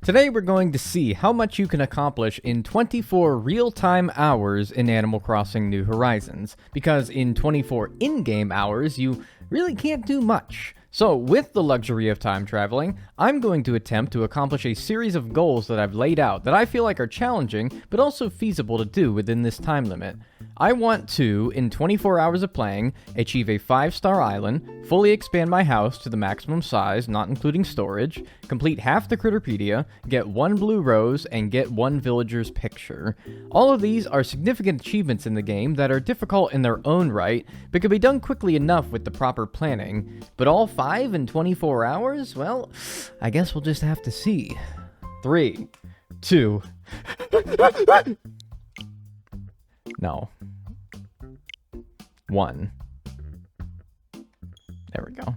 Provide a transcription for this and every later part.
Today we're going to see how much you can accomplish in 24 real-time hours in Animal Crossing New Horizons, because in 24 in-game hours you really can't do much. So, with the luxury of time traveling, I'm going to attempt to accomplish a series of goals that I've laid out that I feel like are challenging, but also feasible to do within this time limit. I want to, in 24 hours of playing, achieve a 5-star island, fully expand my house to the maximum size, not including storage, complete half the Critterpedia, get 1 blue rose, and get 1 villager's picture. All of these are significant achievements in the game that are difficult in their own right, but can be done quickly enough with the proper planning. But all 5 in 24 hours? Well, I guess we'll just have to see. 3, 2... No. 1. There we go.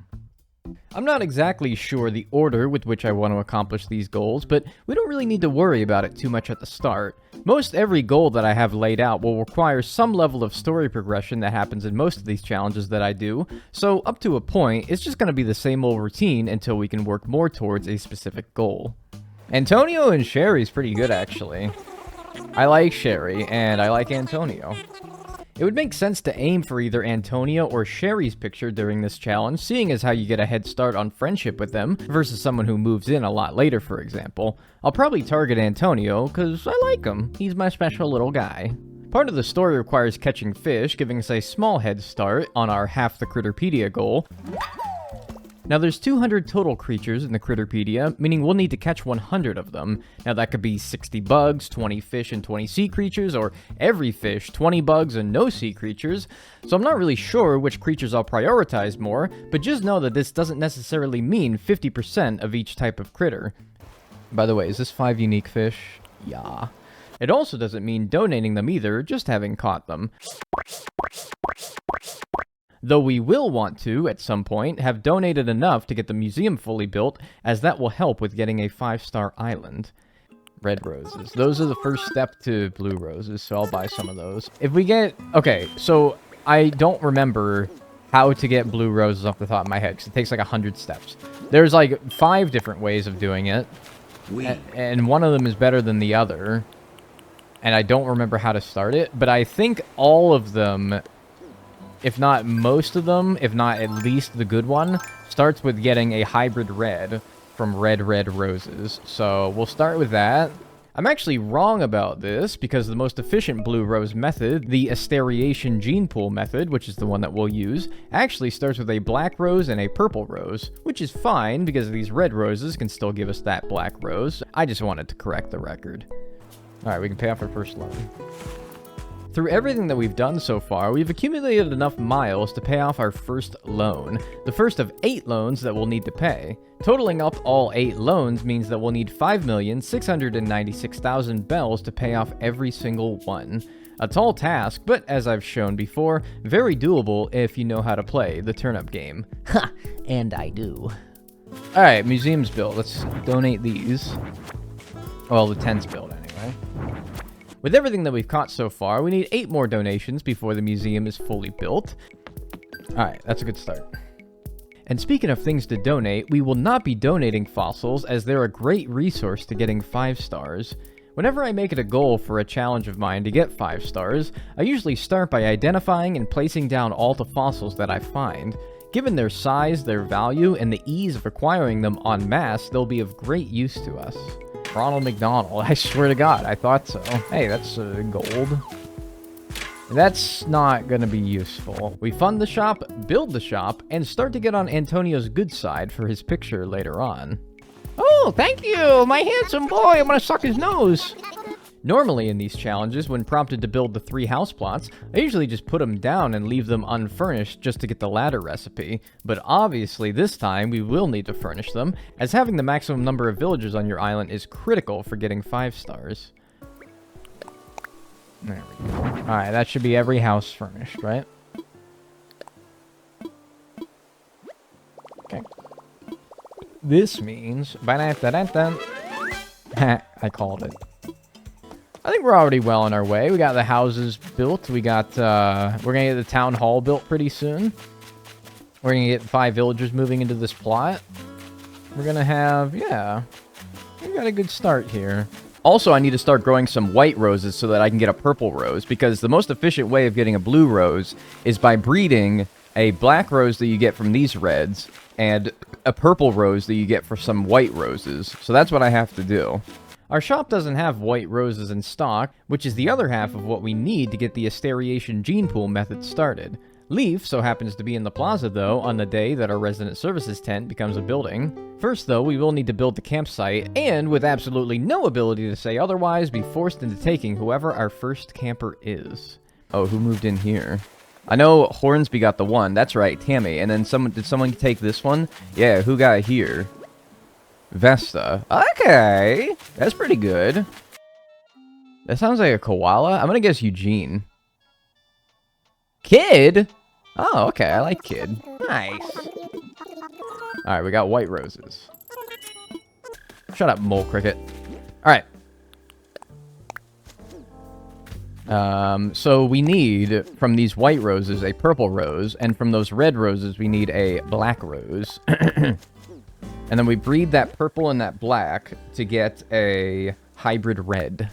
I'm not exactly sure the order with which I want to accomplish these goals, but we don't really need to worry about it too much at the start. Most every goal that I have laid out will require some level of story progression that happens in most of these challenges that I do, so up to a point, it's just going to be the same old routine until we can work more towards a specific goal. Antonio and Sherry's pretty good, actually. I like Sherry, and I like Antonio. It would make sense to aim for either Antonio or Sherry's picture during this challenge, seeing as how you get a head start on friendship with them, versus someone who moves in a lot later, for example. I'll probably target Antonio, because I like him. He's my special little guy. Part of the story requires catching fish, giving us a small head start on our half the Critterpedia goal. Now, there's 200 total creatures in the Critterpedia, meaning we'll need to catch 100 of them. Now, that could be 60 bugs, 20 fish, and 20 sea creatures, or every fish, 20 bugs, and no sea creatures. So I'm not really sure which creatures I'll prioritize more, but just know that this doesn't necessarily mean 50% of each type of critter. By the way, is this 5 unique fish? Yeah. It also doesn't mean donating them either, just having caught them. Though we will want to, at some point, have donated enough to get the museum fully built, as that will help with getting a 5-star island. Red roses. Those are the first step to blue roses, so I'll buy some of those. If we get... Okay, so I don't remember how to get blue roses off the top of my head, because it takes like 100 steps. There's like 5 different ways of doing it, and one of them is better than the other, and I don't remember how to start it, but I think all of them... if not most of them, if not at least the good one, starts with getting a hybrid red from red roses. So we'll start with that. I'm actually wrong about this, because the most efficient blue rose method, the asteriation gene pool method, which is the one that we'll use, actually starts with a black rose and a purple rose, which is fine, because these red roses can still give us that black rose. I just wanted to correct the record. Alright, we can pay off our first loan. Through everything that we've done so far, we've accumulated enough miles to pay off our first loan. The first of 8 loans that we'll need to pay. Totaling up all 8 loans means that we'll need 5,696,000 bells to pay off every single one. A tall task, but as I've shown before, very doable if you know how to play the turnip game. Ha! And I do. Alright, museum's built. Let's donate these. Well, the tent's built anyway. With everything that we've caught so far, we need 8 more donations before the museum is fully built. Alright, that's a good start. And speaking of things to donate, we will not be donating fossils, as they're a great resource to getting 5 stars. Whenever I make it a goal for a challenge of mine to get 5 stars, I usually start by identifying and placing down all the fossils that I find. Given their size, their value, and the ease of acquiring them en masse, they'll be of great use to us. Ronald McDonald, I swear to God, I thought so. Hey, that's gold. That's not gonna be useful. We fund the shop, build the shop, and start to get on Antonio's good side for his picture later on. Oh, thank you, my handsome boy, I'm gonna suck his nose. Normally in these challenges, when prompted to build the 3 house plots, I usually just put them down and leave them unfurnished just to get the ladder recipe. But obviously this time we will need to furnish them, as having the maximum number of villagers on your island is critical for getting 5 stars. There we go. Alright, that should be every house furnished, right? Okay. This means... I called it. I think we're already well on our way. We got the houses built. We got, we're gonna get the town hall built pretty soon. We're gonna get 5 villagers moving into this plot. We're gonna have, yeah. We got a good start here. Also, I need to start growing some white roses so that I can get a purple rose, because the most efficient way of getting a blue rose is by breeding a black rose that you get from these reds and a purple rose that you get for some white roses. So that's what I have to do. Our shop doesn't have white roses in stock, which is the other half of what we need to get the asteriation gene pool method started. Leaf so happens to be in the plaza, though, on the day that our resident services tent becomes a building. First, though, we will need to build the campsite, and with absolutely no ability to say otherwise, be forced into taking whoever our first camper is. Oh, who moved in here? I know Hornsby got the one. That's right, Tammy. And then did someone take this one? Yeah, who got here? Vesta. Okay, that's pretty good. That sounds like a koala. I'm gonna guess Eugene. Kid? Oh, okay, I like Kid. Nice. Alright, we got white roses. Shut up, Mole Cricket. Alright. So we need, from these white roses, a purple rose, and from those red roses, we need a black rose. And then we breed that purple and that black to get a hybrid red.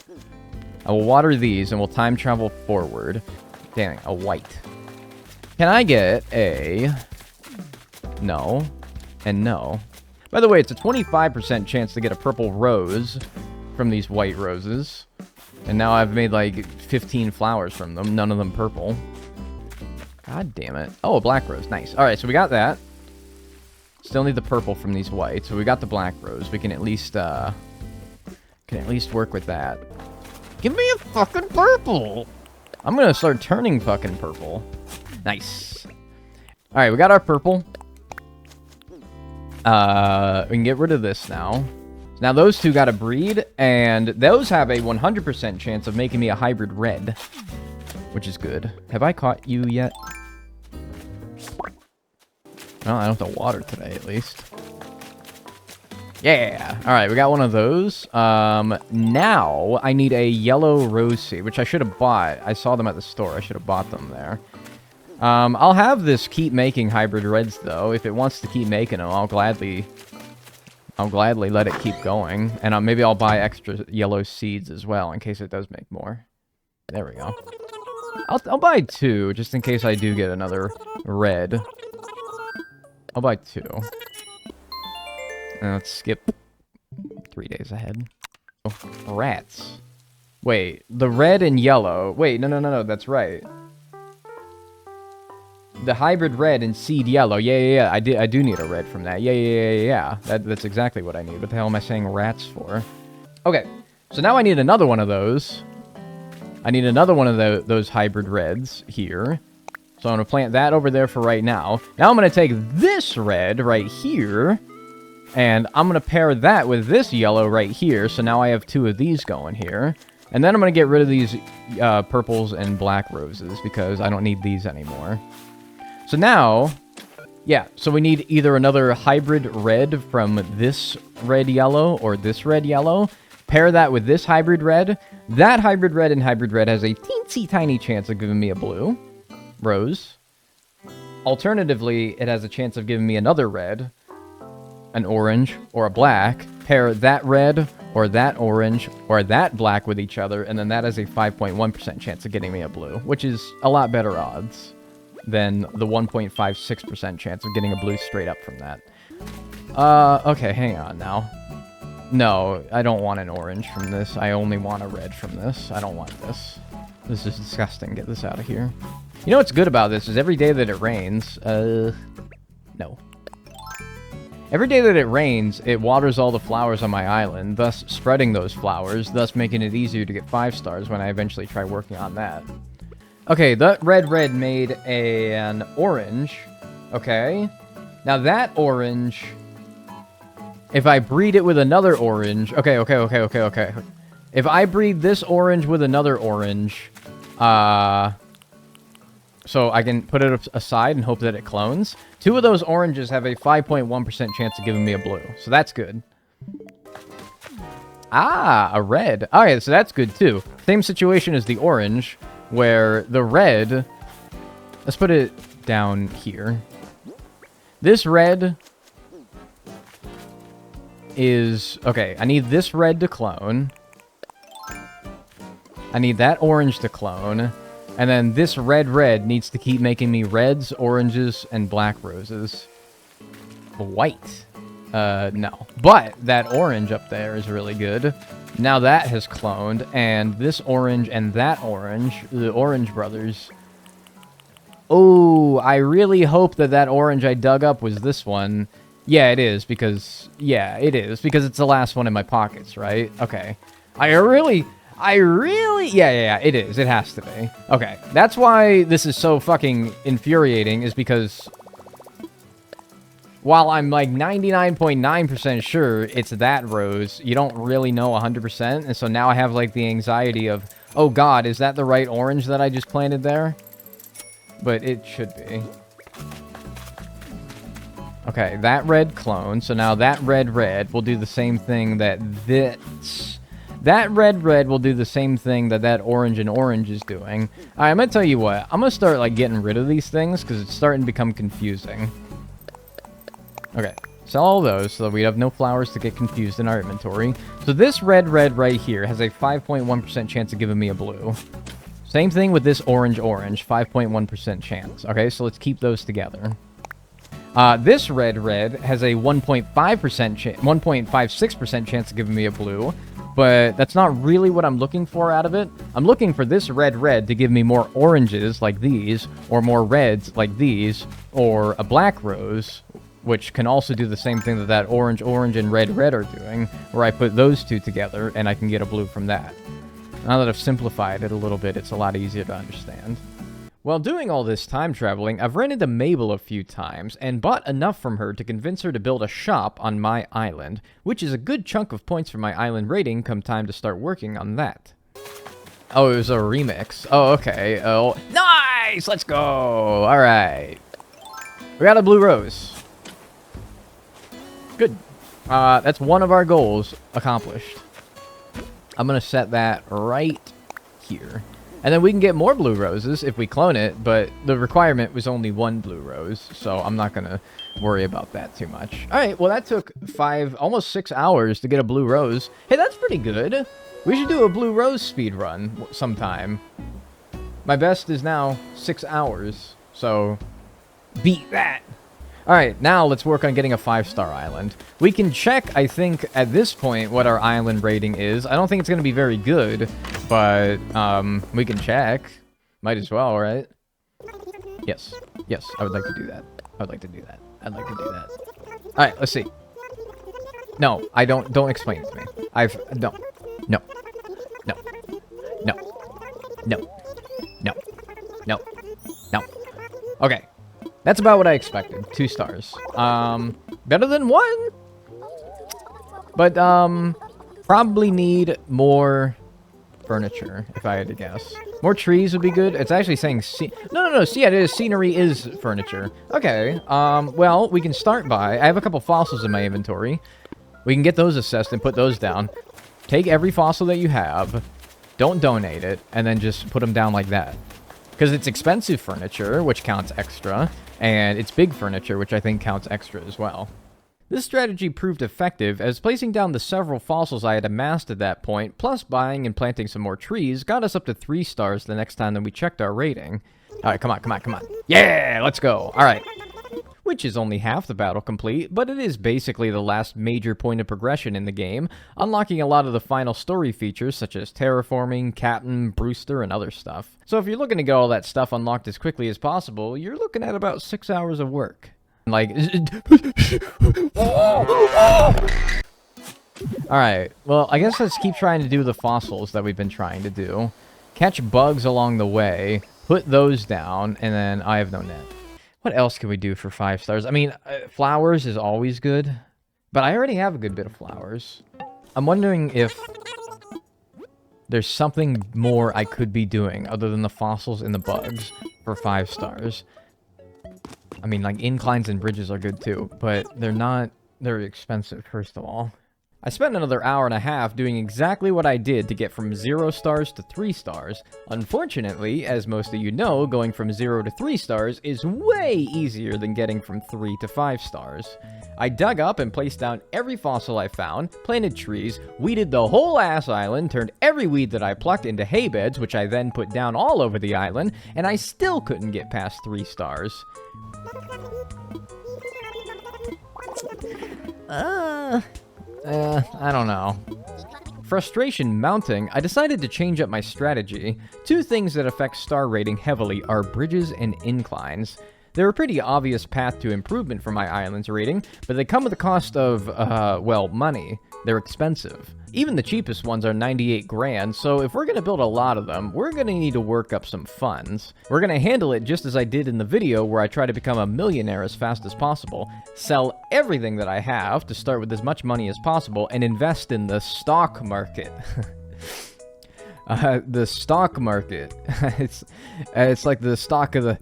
I will water these, and we'll time travel forward. Damn it, a white. Can I get a... No. And no. By the way, it's a 25% chance to get a purple rose from these white roses. And now I've made like 15 flowers from them, none of them purple. God damn it. Oh, a black rose, nice. Alright, so we got that. Still need the purple from these whites, so we got the black rose. We can at least work with that. Give me a fucking purple! I'm gonna start turning fucking purple. Nice. Alright, we got our purple. We can get rid of this now. Now those two gotta breed, and those have a 100% chance of making me a hybrid red. Which is good. Have I caught you yet? Well, I don't have to water today, at least. Yeah! Alright, we got one of those. Now, I need a yellow rose seed, which I should have bought. I saw them at the store. I should have bought them there. I'll have this keep making hybrid reds, though. If it wants to keep making them, I'll gladly let it keep going. And maybe I'll buy extra yellow seeds as well, in case it does make more. There we go. I'll buy 2, just in case I do get another red. I'll buy 2. And let's skip 3 days ahead. Oh, rats. Wait, the red and yellow. Wait, no, that's right. The hybrid red and seed yellow. Yeah. I do need a red from that. Yeah. That's exactly what I need. What the hell am I saying rats for? Okay, so now I need another one of those. I need another one of those hybrid reds here. So I'm going to plant that over there for right now. Now I'm going to take this red right here, and I'm going to pair that with this yellow right here. So now I have 2 of these going here. And then I'm going to get rid of these purples and black roses, because I don't need these anymore. So now, yeah, so we need either another hybrid red from this red yellow or this red yellow. Pair that with this hybrid red. That hybrid red and hybrid red has a teensy tiny chance of giving me a blue rose. Alternatively, it has a chance of giving me another red, an orange, or a black. Pair that red, or that orange, or that black with each other, and then that has a 5.1% chance of getting me a blue, which is a lot better odds than the 1.56% chance of getting a blue straight up from that. Okay, hang on now. No, I don't want an orange from this. I only want a red from this. I don't want this. This is disgusting. Get this out of here. You know what's good about this is every day that it rains, no. Every day that it rains, it waters all the flowers on my island, thus spreading those flowers, thus making it easier to get 5 stars when I eventually try working on that. Okay, that red made an orange. Okay. Now that orange, if I breed it with another orange... Okay. If I breed this orange with another orange, so I can put it aside and hope that it clones. 2 of those oranges have a 5.1% chance of giving me a blue, so that's good. Ah, a red. Okay, so that's good too. Same situation as the orange, where the red... Let's put it down here. This red is... Okay, I need this red to clone. I need that orange to clone. And then this red needs to keep making me reds, oranges, and black roses. White. No. But that orange up there is really good. Now that has cloned, and this orange and that orange, the Orange Brothers. Oh, I really hope that that orange I dug up was this one. Yeah, it is, because... Yeah, it is, because it's the last one in my pockets, right? Okay. I really... Yeah, it is. It has to be. Okay, that's why this is so fucking infuriating, is because... While I'm like 99.9% sure it's that rose, you don't really know 100%, and so now I have like the anxiety of, oh god, is that the right orange that I just planted there? But it should be. Okay, that red clone, so now that red will do the same thing that this... That red will do the same thing that that orange and orange is doing. Alright, I'm gonna tell you what. I'm gonna start, like, getting rid of these things, because it's starting to become confusing. Okay, sell all those, so that we have no flowers to get confused in our inventory. So this red right here has a 5.1% chance of giving me a blue. Same thing with this orange, 5.1% chance. Okay, so let's keep those together. This red has a 1.56% chance of giving me a blue. But that's not really what I'm looking for out of it. I'm looking for this red to give me more oranges like these, or more reds like these, or a black rose, which can also do the same thing that that orange, and red are doing, where I put those two together and I can get a blue from that. Now that I've simplified it a little bit, it's a lot easier to understand. While doing all this time traveling, I've run into Mabel a few times, and bought enough from her to convince her to build a shop on my island, which is a good chunk of points for my island rating come time to start working on that. Oh, it was a remix. Oh, okay. Oh, nice! Let's go! Alright. We got a blue rose. Good. That's one of our goals accomplished. I'm gonna set that right here. And then we can get more blue roses if we clone it, but the requirement was only one blue rose, so I'm not going to worry about that too much. Alright, well that took almost 6 hours to get a blue rose. Hey, that's pretty good. We should do a blue rose speed run sometime. My best is now 6 hours, so beat that. Alright, now let's work on getting a 5-star island. We can check, I think, at this point, what our island rating is. I don't think it's going to be very good, but we can check. Might as well, right? Yes. Yes, I would like to do that. I'd like to do that. Alright, let's see. No, I don't explain it to me. No. Okay. That's about what I expected. 2 stars. Better than 1? But, probably need more furniture, if I had to guess. More trees would be good. It's actually saying No. See, it is. Scenery is furniture. Okay. Well, we can start by... I have a couple fossils in my inventory. We can get those assessed and put those down. Take every fossil that you have. Don't donate it. And then just put them down like that. Because it's expensive furniture, which counts extra. And it's big furniture, which I think counts extra as well. This strategy proved effective, as placing down the several fossils I had amassed at that point, plus buying and planting some more trees, got us up to 3 stars the next time that we checked our rating. Alright, come on. Yeah, let's go. Alright. Which is only half the battle complete, but it is basically the last major point of progression in the game, unlocking a lot of the final story features such as terraforming, Captain, Brewster, and other stuff. So if you're looking to get all that stuff unlocked as quickly as possible, you're looking at about 6 hours of work. Like... Alright, well, I guess let's keep trying to do the fossils that we've been trying to do. Catch bugs along the way, put those down, and then I have no net. What else can we do for 5 stars? I mean, flowers is always good, but I already have a good bit of flowers. I'm wondering if there's something more I could be doing other than the fossils and the bugs for 5 stars. I mean, like, inclines and bridges are good too, but they're not... They're expensive, first of all. I spent another hour and a half doing exactly what I did to get from 0 stars to 3 stars. Unfortunately, as most of you know, going from 0 to 3 stars is way easier than getting from 3 to 5 stars. I dug up and placed down every fossil I found, planted trees, weeded the whole ass island, turned every weed that I plucked into hay beds, which I then put down all over the island, and I still couldn't get past 3 stars. I don't know. Frustration mounting, I decided to change up my strategy. Two things that affect star rating heavily are bridges and inclines. They're a pretty obvious path to improvement for my island's rating, but they come at the cost of, well, money. They're expensive. Even the cheapest ones are 98 grand, so if we're gonna build a lot of them, we're gonna need to work up some funds. We're gonna handle it just as I did in the video where I try to become a millionaire as fast as possible, sell everything that I have to start with as much money as possible, and invest in the stock market. The stock market. It's like the stock of the...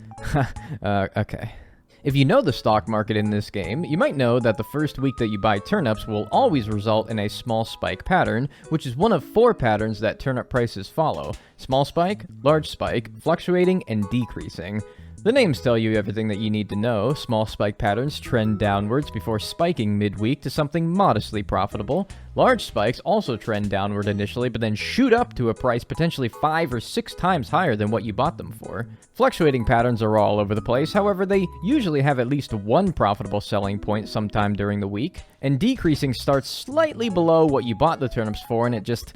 okay. If you know the stock market in this game, you might know that the first week that you buy turnips will always result in a small spike pattern, which is one of 4 patterns that turnip prices follow. Small spike, large spike, fluctuating, and decreasing. The names tell you everything that you need to know. Small spike patterns trend downwards before spiking midweek to something modestly profitable. Large spikes also trend downward initially, but then shoot up to a price potentially 5 or 6 times higher than what you bought them for. Fluctuating patterns are all over the place, however, they usually have at least one profitable selling point sometime during the week. And decreasing starts slightly below what you bought the turnips for, and it just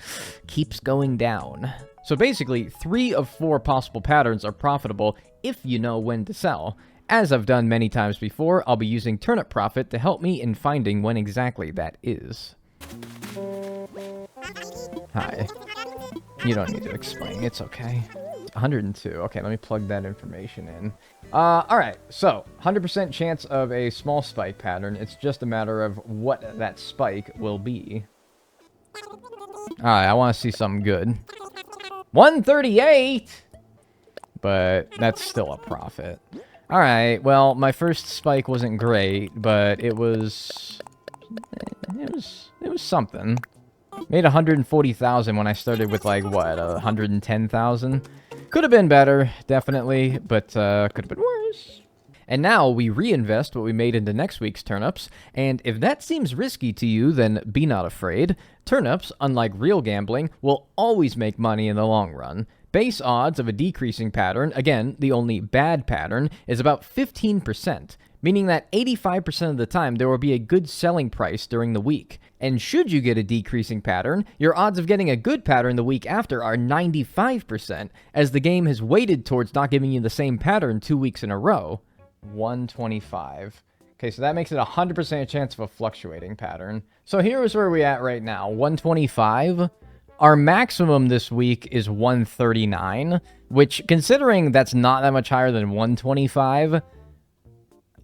keeps going down. So basically, 3 of 4 possible patterns are profitable if you know when to sell. As I've done many times before, I'll be using Turnip Profit to help me in finding when exactly that is. Hi. You don't need to explain, it's okay. 102, okay, let me plug that information in. Alright, so, 100% chance of a small spike pattern, it's just a matter of what that spike will be. Alright, I want to see something good. 138! But that's still a profit. Alright, well, my first spike wasn't great, but it was something. Made 140,000 when I started with, like, what, 110,000? Could have been better, definitely, but could have been worse. And now we reinvest what we made into next week's turnips, and if that seems risky to you, then be not afraid. Turnips, unlike real gambling, will always make money in the long run. Base odds of a decreasing pattern, again, the only bad pattern, is about 15%, meaning that 85% of the time there will be a good selling price during the week. And should you get a decreasing pattern, your odds of getting a good pattern the week after are 95%, as the game has weighted towards not giving you the same pattern 2 weeks in a row. 125. Okay, so that makes it 100% chance of a fluctuating pattern. So here's where we're at right now, 125. Our maximum this week is 139, which, considering that's not that much higher than 125,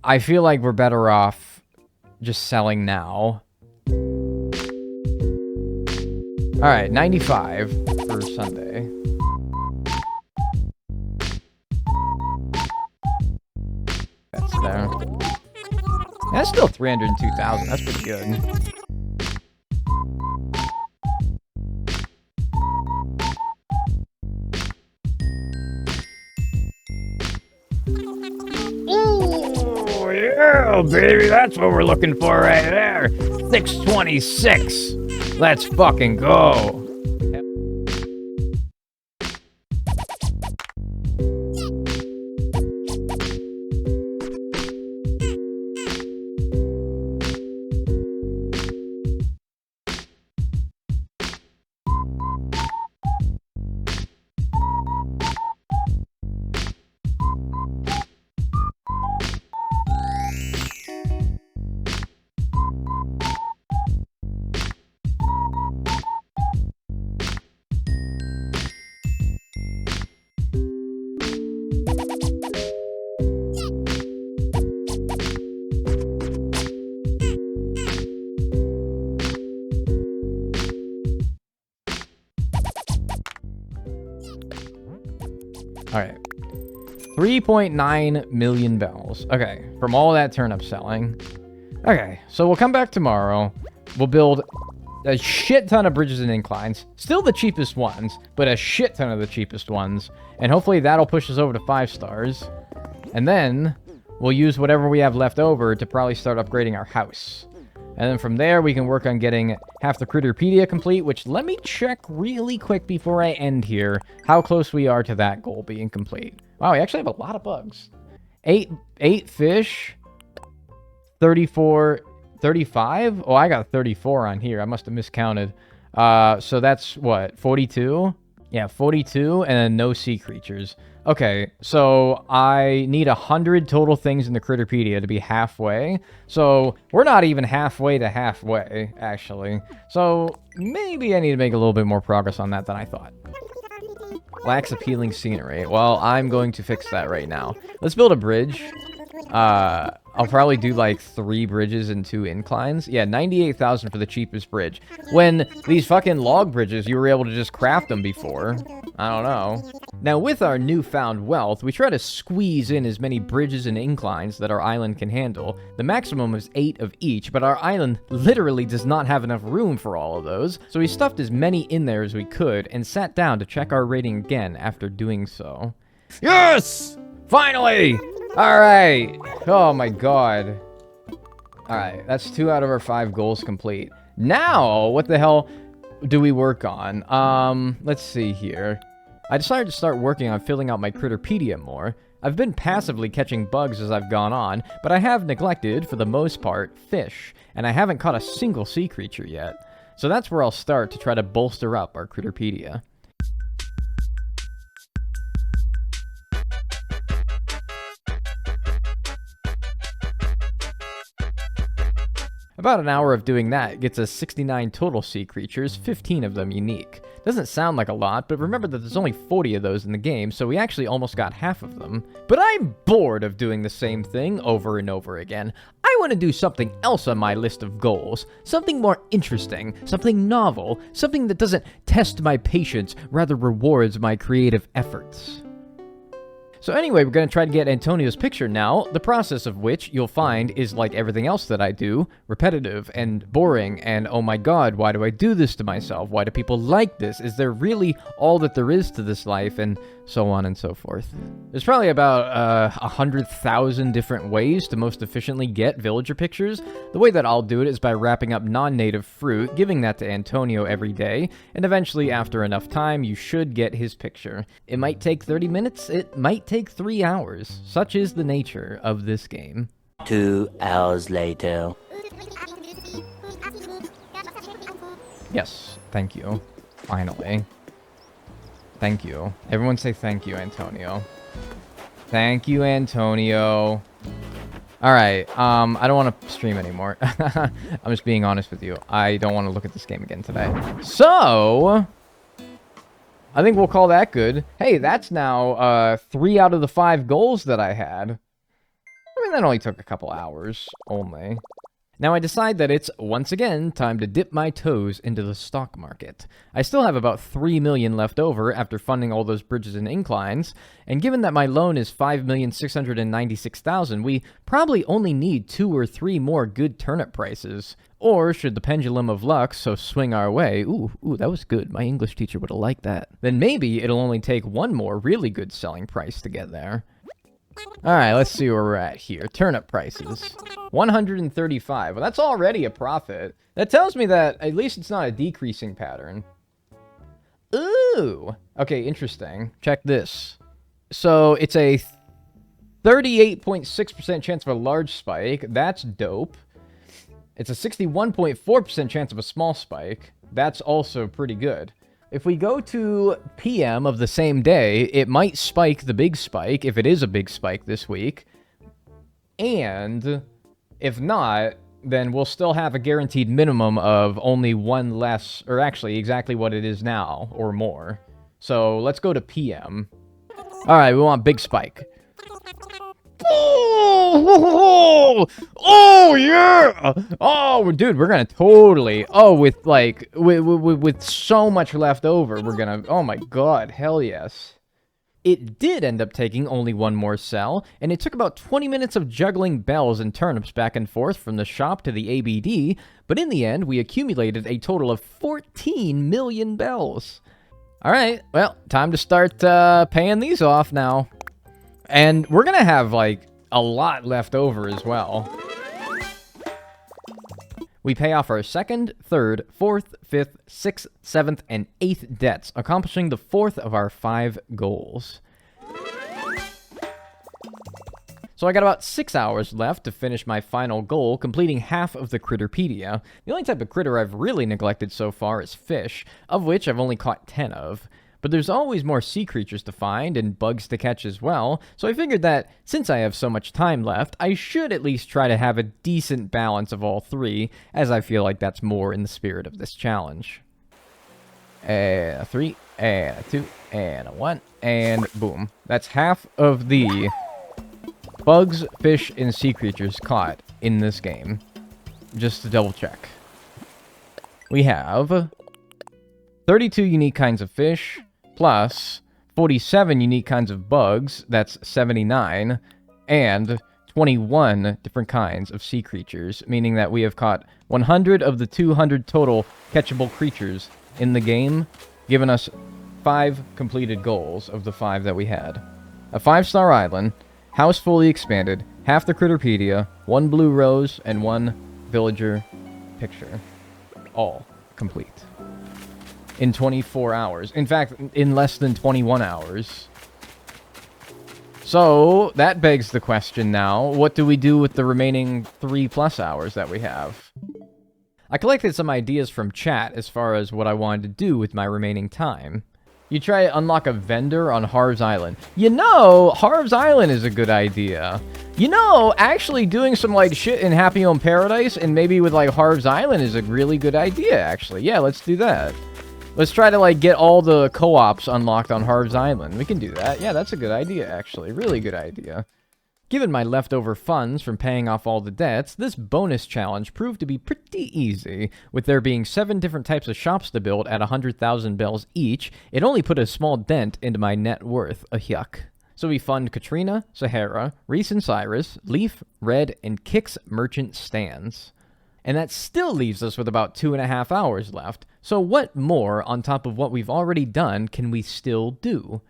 I feel like we're better off just selling now. Alright, 95 for Sunday. That's there. That's still 302,000. That's pretty good. Ooh, yeah, baby. That's what we're looking for right there. 626. Let's fucking go. All right. 3.9 million bells. Okay, from all that turnip selling. Okay, so we'll come back tomorrow. We'll build a shit ton of bridges and inclines. Still the cheapest ones, but a shit ton of the cheapest ones. And hopefully that'll push us over to 5 stars. And then we'll use whatever we have left over to probably start upgrading our house. And then from there, we can work on getting half the Critterpedia complete, which let me check really quick before I end here how close we are to that goal being complete. Wow, we actually have a lot of bugs. 8 fish, 34, 35? Oh, I got 34 on here. I must have miscounted. So that's what, 42? Yeah, 42, and then no sea creatures. Okay, so I need 100 total things in the Critterpedia to be halfway. So we're not even halfway to halfway, actually. So maybe I need to make a little bit more progress on that than I thought. Lacks appealing scenery. Well, I'm going to fix that right now. Let's build a bridge. I'll probably do like 3 bridges and 2 inclines. Yeah, 98,000 for the cheapest bridge. When these fucking log bridges, you were able to just craft them before. I don't know. Now, with our newfound wealth, we try to squeeze in as many bridges and inclines that our island can handle. The maximum is 8 of each, but our island literally does not have enough room for all of those. So we stuffed as many in there as we could and sat down to check our rating again after doing so. Yes! Finally! Alright. Oh my god. Alright, that's 2 out of our 5 goals complete. Now, what the hell do we work on? Let's see here. I decided to start working on filling out my Critterpedia more. I've been passively catching bugs as I've gone on, but I have neglected, for the most part, fish, and I haven't caught a single sea creature yet. So that's where I'll start to try to bolster up our Critterpedia. About an hour of doing that gets us 69 total sea creatures, 15 of them unique. Doesn't sound like a lot, but remember that there's only 40 of those in the game, so we actually almost got half of them. But I'm bored of doing the same thing over and over again. I want to do something else on my list of goals. Something more interesting, something novel, something that doesn't test my patience, rather rewards my creative efforts. So anyway, we're going to try to get Antonio's picture now, the process of which, you'll find, is like everything else that I do, repetitive and boring, and oh my god, why do I do this to myself? Why do people like this? Is there really all that there is to this life? And so on and so forth. There's probably about 100,000 different ways to most efficiently get villager pictures. The way that I'll do it is by wrapping up non-native fruit, giving that to Antonio every day, and eventually, after enough time, you should get his picture. It might take 30 minutes, it might take 3 hours. Such is the nature of this game. 2 hours later. Yes, thank you. Finally. Thank you. Everyone say thank you, Antonio. Thank you, Antonio. Alright, I don't want to stream anymore. I'm just being honest with you. I don't want to look at this game again today. So, I think we'll call that good. Hey, that's now 3 out of the 5 goals that I had. I mean, that only took a couple hours, only. Now I decide that it's, once again, time to dip my toes into the stock market. I still have about 3 million left over after funding all those bridges and inclines, and given that my loan is 5,696,000, we probably only need 2 or 3 more good turnip prices. Or, should the pendulum of luck so swing our way, ooh, that was good, my English teacher would have liked that, then maybe it'll only take 1 more really good selling price to get there. Alright, let's see where we're at here. Turnip prices. 135. Well, that's already a profit. That tells me that at least it's not a decreasing pattern. Ooh! Okay, interesting. Check this. So, it's a 38.6% chance of a large spike. That's dope. It's a 61.4% chance of a small spike. That's also pretty good. If we go to PM of the same day, it might spike the big spike, if it is a big spike this week. And if not, then we'll still have a guaranteed minimum of only 1 less, or actually exactly what it is now, or more. So let's go to PM. Alright, we want big spike. Oh yeah! Oh, dude, we're gonna totally. Oh, with like with so much left over, we're gonna. Oh my god, hell yes! It did end up taking only one more cell, and it took about 20 minutes of juggling bells and turnips back and forth from the shop to the ABD, but in the end, we accumulated a total of 14 million bells. Alright, well, time to start paying these off now. And we're gonna have, like, a lot left over as well. We pay off our 2nd, 3rd, 4th, 5th, 6th, 7th, and 8th debts, accomplishing the 4th of our 5 goals. So I got about 6 hours left to finish my final goal, completing half of the Critterpedia. The only type of critter I've really neglected so far is fish, of which I've only caught 10 of. But there's always more sea creatures to find and bugs to catch as well, so I figured that since I have so much time left, I should at least try to have a decent balance of all 3, as I feel like that's more in the spirit of this challenge. And a 3, and a 2, and a 1, and boom. That's half of the bugs, fish, and sea creatures caught in this game. Just to double check. We have 32 unique kinds of fish, plus 47 unique kinds of bugs, that's 79, and 21 different kinds of sea creatures, meaning that we have caught 100 of the 200 total catchable creatures in the game, giving us 5 completed goals of the 5 that we had. A 5-star island, house fully expanded, half the Critterpedia, 1 blue rose, and 1 villager picture. All complete. In 24 hours. In fact, in less than 21 hours. So, that begs the question now, what do we do with the remaining 3+ hours that we have? I collected some ideas from chat as far as what I wanted to do with my remaining time. You try to unlock a vendor on Harv's Island. You know, Harv's Island is a good idea. You know, actually doing some, like, shit in Happy Home Paradise and maybe with, like, Harv's Island is a really good idea, actually. Yeah, let's do that. Let's try to, like, get all the co-ops unlocked on Harv's Island. We can do that. Yeah, that's a good idea, actually. Really good idea. Given my leftover funds from paying off all the debts, this bonus challenge proved to be pretty easy. With there being 7 different types of shops to build at 100,000 bells each, it only put a small dent into my net worth. A yuck. So we fund Katrina, Sahara, Reese and Cyrus, Leaf, Red, and Kix merchant stands. And that still leaves us with about 2.5 hours left. So what more, on top of what we've already done, can we still do?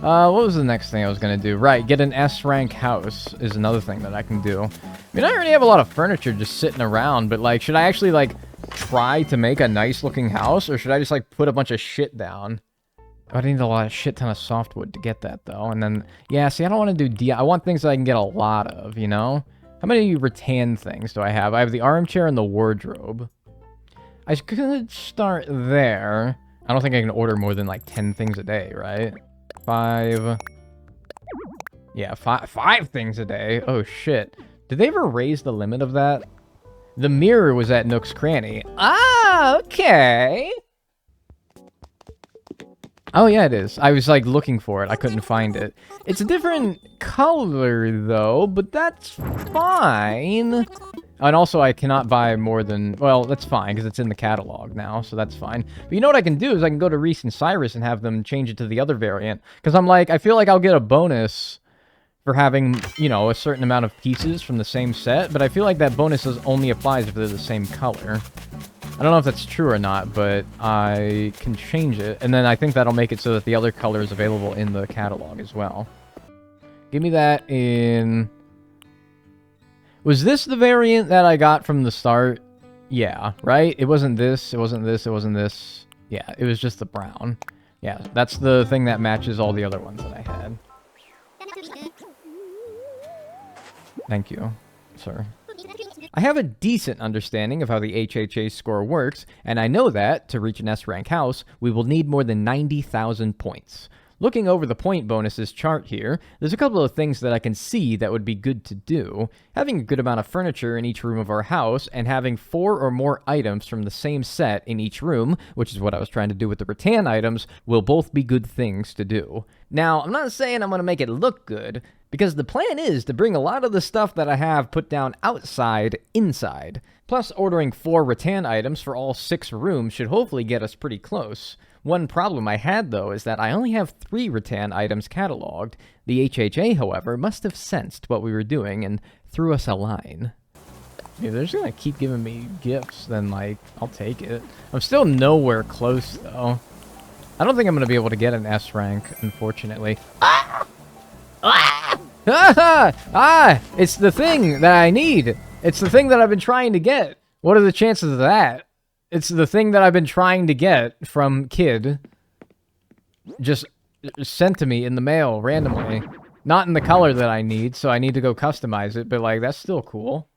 What was the next thing I was going to do? Right, get an S-rank house is another thing that I can do. I mean, I already have a lot of furniture just sitting around, but, like, should I actually, like, try to make a nice-looking house, or should I just, like, put a bunch of shit down? I need a lot of shit ton of softwood to get that, though. And then, yeah, see, I don't want to do I want things that I can get a lot of, you know? How many rattan things do I have? I have the armchair and the wardrobe. I could start there. I don't think I can order more than, like, 10 things a day, right? 5. Yeah, 5 things a day. Oh, shit. Did they ever raise the limit of that? The mirror was at Nook's Cranny. Ah, okay. Oh, yeah, it is. I was, like, looking for it. I couldn't find it. It's a different color, though, but that's fine. And also, I cannot buy more than... Well, that's fine, because it's in the catalog now, so that's fine. But you know what I can do is I can go to Reese and Cyrus and have them change it to the other variant. Because I'm like, I feel like I'll get a bonus for having, you know, a certain amount of pieces from the same set, but I feel like that bonus only applies if they're the same color. I don't know if that's true or not, but I can change it, and then I think that'll make it so that the other color is available in the catalog as well. Give me that in... Was this the variant that I got from the start? Yeah, right? It wasn't this, it wasn't this, it wasn't this. Yeah, it was just the brown. Yeah, that's the thing that matches all the other ones that I had. Thank you, sir. I have a decent understanding of how the HHA score works, and I know that, to reach an S-rank house, we will need more than 90,000 points. Looking over the point bonuses chart here, there's a couple of things that I can see that would be good to do. Having a good amount of furniture in each room of our house, and having 4 or more items from the same set in each room, which is what I was trying to do with the rattan items, will both be good things to do. Now, I'm not saying I'm going to make it look good, Because the plan is to bring a lot of the stuff that I have put down outside, inside. Plus, ordering 4 rattan items for all 6 rooms should hopefully get us pretty close. One problem I had, though, is that I only have 3 rattan items cataloged. The HHA, however, must have sensed what we were doing and threw us a line. If they're just gonna keep giving me gifts, then, like, I'll take it. I'm still nowhere close, though. I don't think I'm gonna be able to get an S rank, unfortunately. Ah! Ah! Ah! It's the thing that I need. It's the thing that I've been trying to get. What are the chances of that? It's the thing that I've been trying to get from Kid. Just sent to me in the mail randomly. Not in the color that I need, so I need to go customize it, but, like, that's still cool.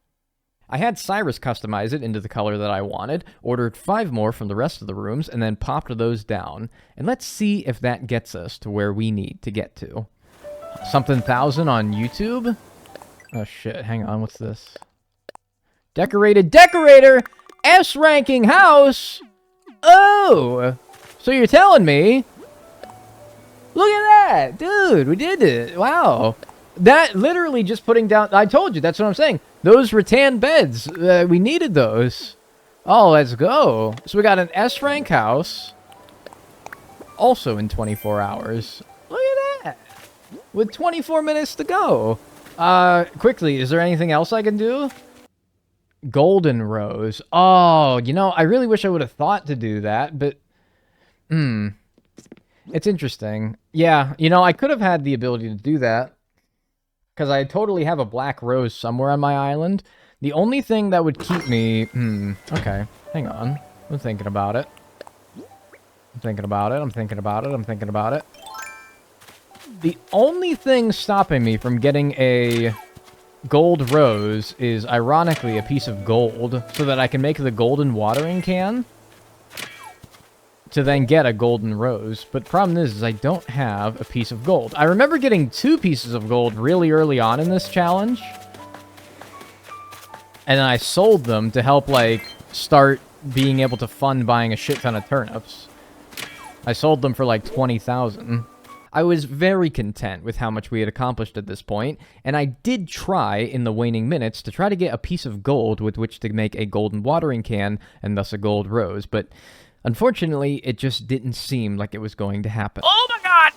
I had Cyrus customize it into the color that I wanted, ordered 5 more from the rest of the rooms, and then popped those down. And let's see if that gets us to where we need to get to. Something thousand on YouTube? Oh shit, hang on, what's this? Decorated decorator! S-ranking house! Oh! So you're telling me... Look at that! Dude, we did it! Wow! That literally just putting down... I told you, that's what I'm saying. Those rattan beds, we needed those. Oh, let's go. So we got an S-rank house. Also in 24 hours. Look at that! With 24 minutes to go. Quickly, is there anything else I can do? Golden Rose. Oh, you know, I really wish I would have thought to do that, but... It's interesting. Yeah, you know, I could have had the ability to do that. Because I totally have a black rose somewhere on my island. The only thing that would keep me... okay, hang on. I'm thinking about it. I'm thinking about it. I'm thinking about it. I'm thinking about it. The only thing stopping me from getting a gold rose is, ironically, a piece of gold, so that I can make the golden watering can to then get a golden rose. But the problem is I don't have a piece of gold. I remember getting 2 pieces of gold really early on in this challenge. And then I sold them to help, like, start being able to fund buying a shit ton of turnips. I sold them for, like, 20,000. I was very content with how much we had accomplished at this point, and I did try, in the waning minutes, to try to get a piece of gold with which to make a golden watering can, and thus a gold rose, but unfortunately, it just didn't seem like it was going to happen. Oh my god!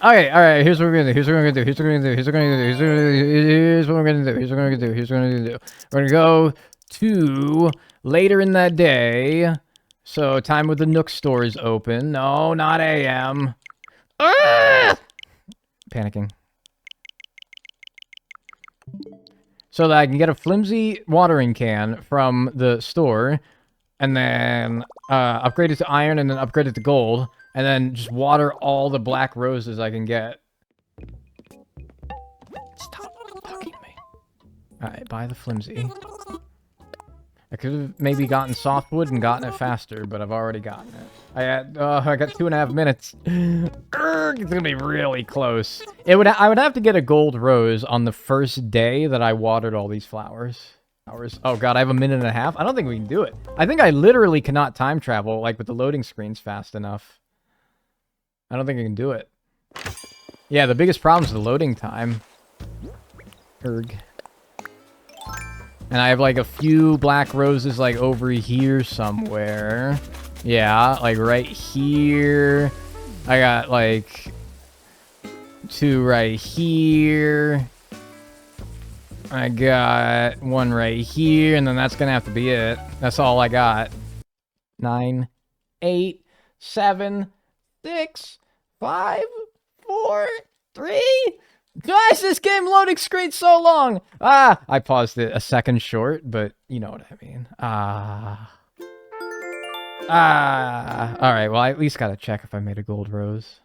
Okay, alright, here's what we're gonna do, here's what we're gonna do, here's what we're gonna do, here's what we're gonna do, here's what we're gonna do, here's what we're gonna do, here's what we're gonna do. We're gonna go to later in that day. So, time with the Nook store is open. No, not AM. Panicking. So that I can get a flimsy watering can from the store, and then upgrade it to iron, and then upgrade it to gold, and then just water all the black roses I can get. Stop talking to me. Alright, buy the flimsy. I could have maybe gotten softwood and gotten it faster, but I've already gotten it. I got 2.5 minutes. It's gonna be really close. I would have to get a gold rose on the first day that I watered all these flowers. Oh god, I have 1.5 minutes. I don't think we can do it. I think I literally cannot time travel, like, with the loading screens fast enough. I don't think I can do it. Yeah, the biggest problem is the loading time. Erg. And I have, like, a few black roses, like, over here somewhere. Yeah, like, right here. I got, like, 2 right here. I got 1 right here, and then that's gonna have to be it. That's all I got. 9, 8, 7, 6, 5, 4, 3... Guys, this game loading screen so long! I paused it a second short, but you know what I mean. Alright, well, I at least gotta check if I made a gold rose.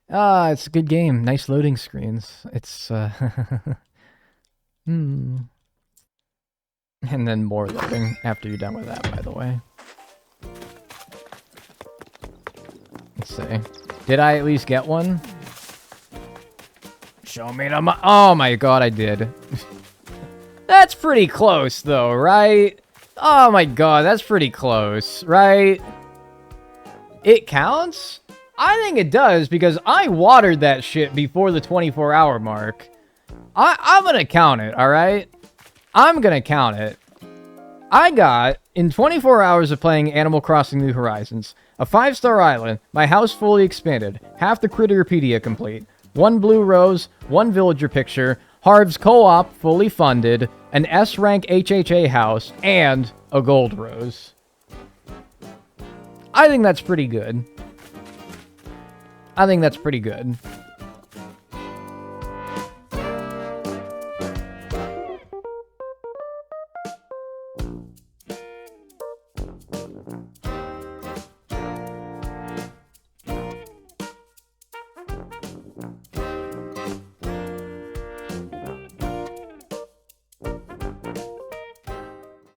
It's a good game. Nice loading screens. It's, And then more loading after you're done with that, by the way. Let's see. Did I at least get one? Show me the oh my god, I did. That's pretty close, though, right? Oh my god, that's pretty close, right? It counts? I think it does because I watered that shit before the 24-hour mark. I'm gonna count it, alright? I'm gonna count it. I got, in 24 hours of playing Animal Crossing New Horizons, a 5-star island, my house fully expanded, half the Critterpedia complete, 1 blue rose, 1 villager picture, Harv's co-op fully funded, an S-rank HHA house, and a gold rose. I think that's pretty good. I think that's pretty good.